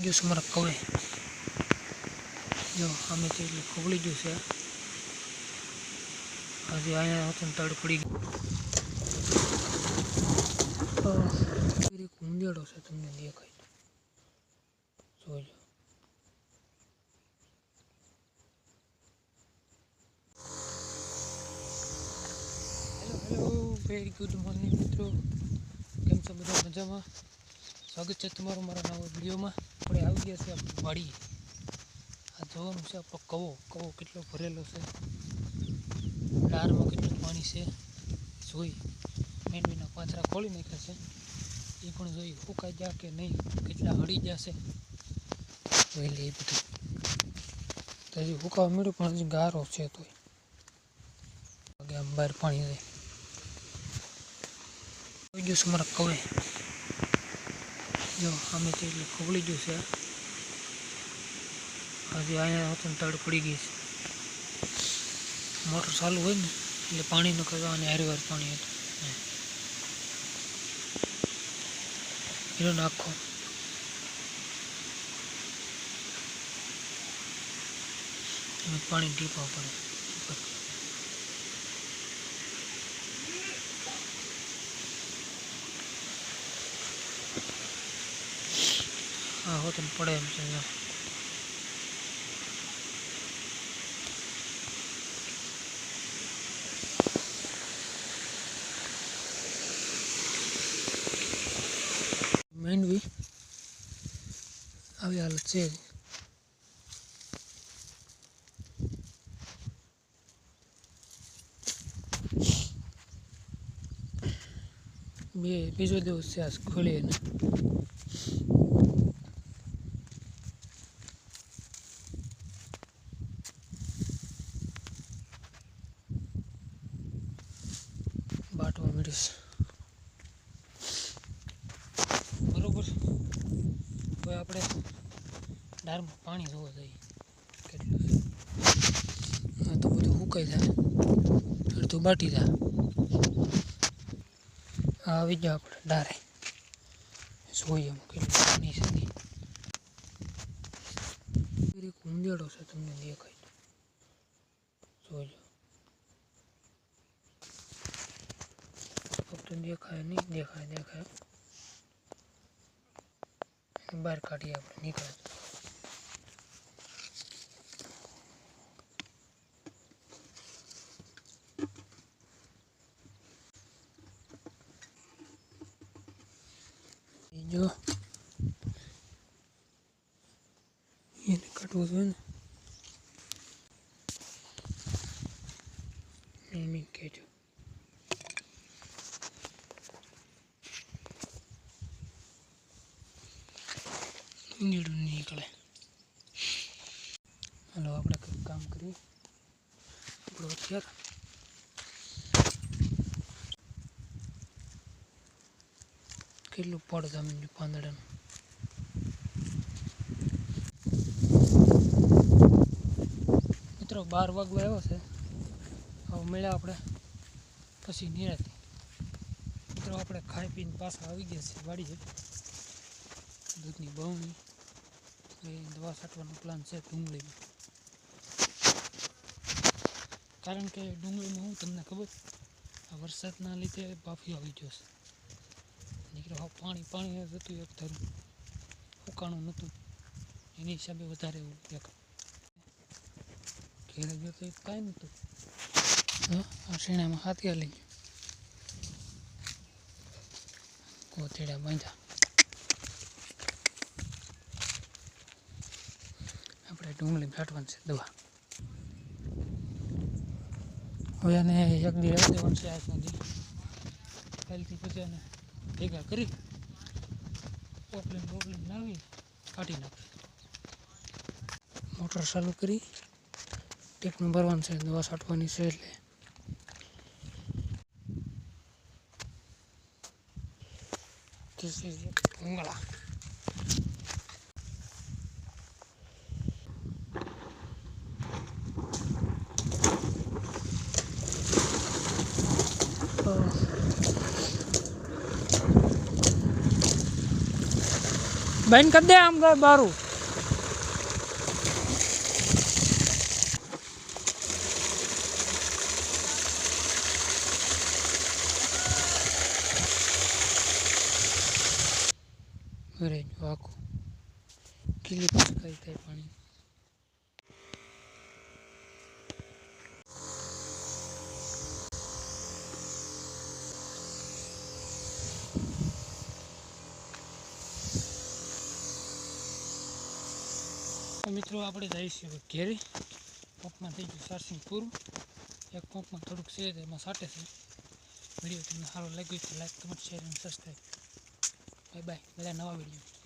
जो समारा कवे जो आम खोगली गयु है हजी अँ तड़ पड़ी ऊंधियाड़ो से तमने देखाय जो हेलो वेरी गुड मॉर्निंग मित्रों केम छो बधा मजा में स्वागत है तमारू मारा नवा विडियो में अपने आई गया से अपनी वाड़ी आ जोवानुं छे आपणो कवो कवो केटलो भरेलो छे डार में केटલું पाणी छे जोई मेंढीना पाथरा खोली नाख्या छे ए पण जोई फूकाई जा के नहीं केटला हળી जशे जोई ले ए बधुं तो हजी फूकावा मळ्युं पण हजी गारो छे तो आगे आम बहार पाणी छे जो समारा कवे जो आमे खोगली गयु है हजी अँ तड़ पड़ी गई है मोटर चालू हो એટલે પાણી ન કરવા અને હારવાર પાણી હતું એનો નાખો પાણી ટીપા પડે હા હોતન પડે એમ છે मेंढवी આવી હાલત છે બીજો દિવસ છે આ ખોલીને બાટવા મળીશ बरोबर तो આપણે ડારમાં પાણી જોવા જઈએ કેટલું છે તો બધું સુકાઈ જાય અડધું બાટી જાય આવી જાવ આપણે ડારે જોઈએ કેટલું પાણી છે નહીં એક ઊંધિયાડો છે તમને દેખાય જોજો ફક્ત દેખાય નહીં દેખાય बहार काढ़ी आप निकल जो ये काटव जो कहजो नीड़ू नहीं निकले हलो आप काम करिए आपको हथियार केटलू पड़ जमीन પાંદડા मित्रों 12 वागवा आव्या छे હવે મળ્યા આપણે પછી નિરાતે मित्रों આપણે ખાઈ પીને પાછા આવી ગયા છે વાડી છે दूधनी बहूनी दवा छाटવાનો प्लान है डूंगली में कारण के डूंगली में हूँ तमने खबर आ वरसादना लीधे बाफियो आई गयो छे निकळो हा पाणी पाणी जतुं एक धरू फूकाणुं नहोतुं एनी हिसाबे वधारे एवुं देखाय घेरे गयो तो कांई नहोतुं आ शीणामां हाथी हाली गयो कोथळा बांध्या આપણે ડુંગળી કાઢવાની છે દવા હવે એને એક દી રહેવા દેવાનું છે આજ સુધી કાલથી પછી એને ભેગા કરી પોપલીન લાવી કાઢી નાખી મોટર ચાલુ કરી ટેપનું ભરવાનું છે દવા છાંટવાની છે એટલે This is ungala. બંધ કરી દે આમ બારું. અરે આખું કિલી પાસ કઈ થાય પાણી. મિત્રો આપણે જઈશું ઘેરે. પંપમાં થઈ ગયું ચાર્જિંગ પૂરું. એક પંપમાં થોડુંક છે એમાં સાટે છે. વિડીયો તમને સારો લાગ્યો તો લાઈક કમેન્ટ શેર અને સબસ્ક્રાઈબ. Bye bye. બધા નવા વિડીયો.